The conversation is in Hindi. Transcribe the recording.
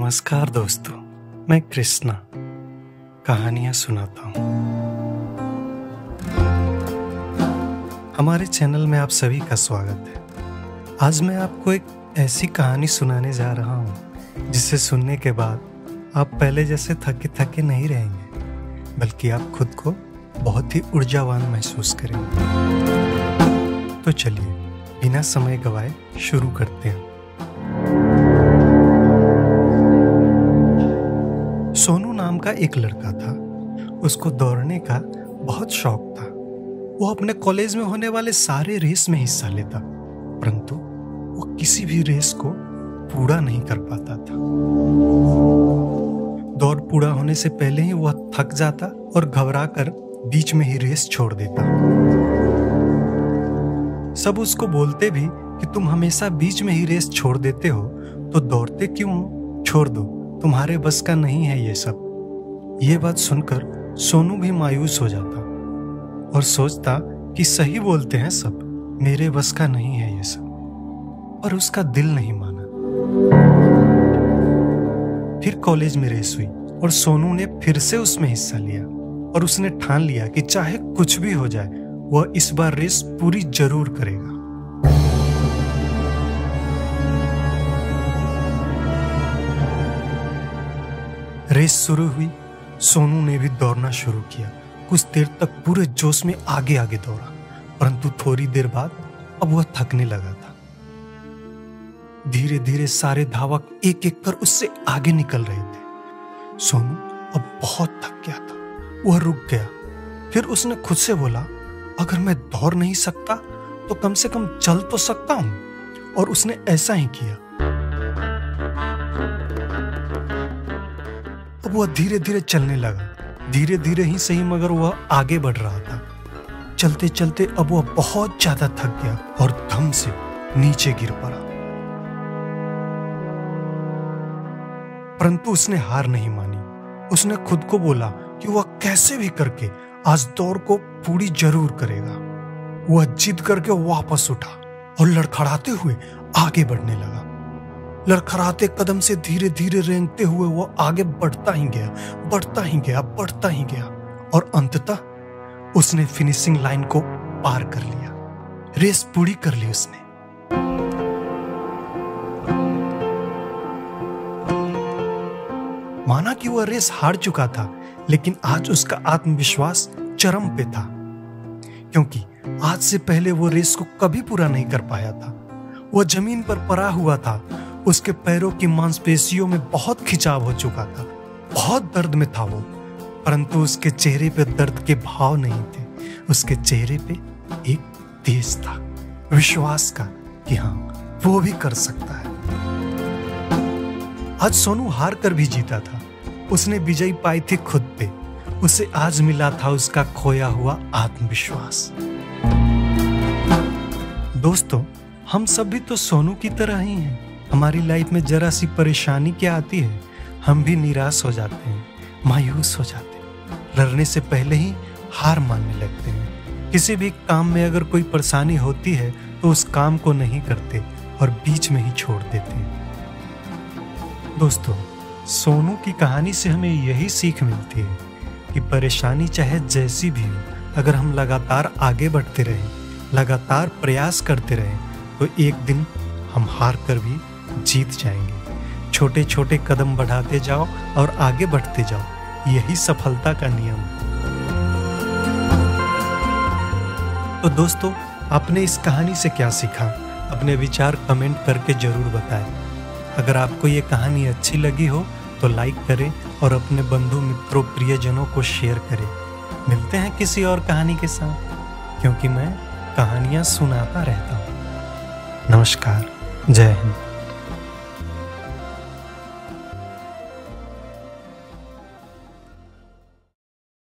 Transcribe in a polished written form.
नमस्कार दोस्तों, मैं कृष्णा कहानियां सुनाता हूँ। हमारे चैनल में आप सभी का स्वागत है। आज मैं आपको एक ऐसी कहानी सुनाने जा रहा हूँ जिसे सुनने के बाद आप पहले जैसे थके थके नहीं रहेंगे, बल्कि आप खुद को बहुत ही ऊर्जावान महसूस करेंगे। तो चलिए बिना समय गवाए शुरू करते हैं। सोनू नाम का एक लड़का था। उसको दौड़ने का बहुत शौक था। वो अपने कॉलेज में होने वाले सारे रेस में हिस्सा लेता, परंतु वो किसी भी रेस को पूरा नहीं कर पाता था। दौड़ पूरा होने से पहले ही वह थक जाता और घबराकर बीच में ही रेस छोड़ देता। सब उसको बोलते भी कि तुम हमेशा बीच में ही रेस छोड़ देते हो, तो दौड़ते क्यों? छोड़ दो, तुम्हारे बस का नहीं है ये सब। ये बात सुनकर सोनू भी मायूस हो जाता और सोचता कि सही बोलते हैं सब, मेरे बस का नहीं है ये सब। पर उसका दिल नहीं माना। फिर कॉलेज में रेस हुई और सोनू ने फिर से उसमें हिस्सा लिया और उसने ठान लिया कि चाहे कुछ भी हो जाए वह इस बार रेस पूरी जरूर करेगा। रेस शुरू हुई। सोनू ने भी दौड़ना शुरू किया। कुछ देर तक पूरे जोश में आगे आगे दौड़ा, परंतु थोड़ी देर बाद अब वह थकने लगा था। धीरे धीरे सारे धावक एक एक कर उससे आगे निकल रहे थे। सोनू अब बहुत थक गया था। वह रुक गया। फिर उसने खुद से बोला, अगर मैं दौड़ नहीं सकता तो कम से कम चल तो सकता हूं। और उसने ऐसा ही किया। अब वह धीरे धीरे चलने लगा। धीरे धीरे ही सही, मगर वह आगे बढ़ रहा था। चलते चलते अब वह बहुत ज्यादा थक गया और धम से नीचे गिर पड़ा। परंतु उसने हार नहीं मानी। उसने खुद को बोला कि वह कैसे भी करके आज दौड़ को पूरी जरूर करेगा। वह जिद करके वापस उठा और लड़खड़ाते हुए आगे बढ़ने लगा। लड़खड़ाते कदम से धीरे धीरे रेंगते हुए वह आगे बढ़ता ही गया, बढ़ता ही गया, बढ़ता ही गया और अंततः उसने फिनिशिंग लाइन को पार कर लिया। रेस पूरी कर ली उसने। माना कि वह रेस हार चुका था, लेकिन आज उसका आत्मविश्वास चरम पे था, क्योंकि आज से पहले वो रेस को कभी पूरा नहीं कर पाया था। वह जमीन पर पड़ा हुआ था। उसके पैरों की मांसपेशियों में बहुत खिंचाव हो चुका था। बहुत दर्द में था वो, परंतु उसके चेहरे पे दर्द के भाव नहीं थे। उसके चेहरे पे एक तेज था, विश्वास का कि हाँ, वो भी कर सकता है। आज सोनू हार कर भी जीता था। उसने विजय पाई थी खुद पे। उसे आज मिला था उसका खोया हुआ आत्मविश्वास। दोस्तों, हम सब भी तो सोनू की तरह ही हैं। हमारी लाइफ में जरा सी परेशानी क्या आती है, हम भी निराश हो जाते हैं, मायूस हो जाते हैं, लड़ने से पहले ही हार मानने लगते हैं। किसी भी काम में अगर कोई परेशानी होती है तो उस काम को नहीं करते और बीच में ही छोड़ देते हैं। दोस्तों, सोनू की कहानी से हमें यही सीख मिलती है कि परेशानी चाहे जैसी भी हो, अगर हम लगातार आगे बढ़ते रहें, लगातार प्रयास करते रहें, तो एक दिन हम हार कर भी जीत जाएंगे। छोटे छोटे कदम बढ़ाते जाओ और आगे बढ़ते जाओ, यही सफलता का नियम है। तो दोस्तों, आपने इस कहानी से क्या सीखा? अपने विचार कमेंट करके जरूर बताएं। अगर आपको ये कहानी अच्छी लगी हो तो लाइक करें और अपने बंधु मित्रों प्रियजनों को शेयर करें। मिलते हैं किसी और कहानी के साथ, क्योंकि मैं कहानियां सुनाता रहता हूँ। नमस्कार, जय हिंद।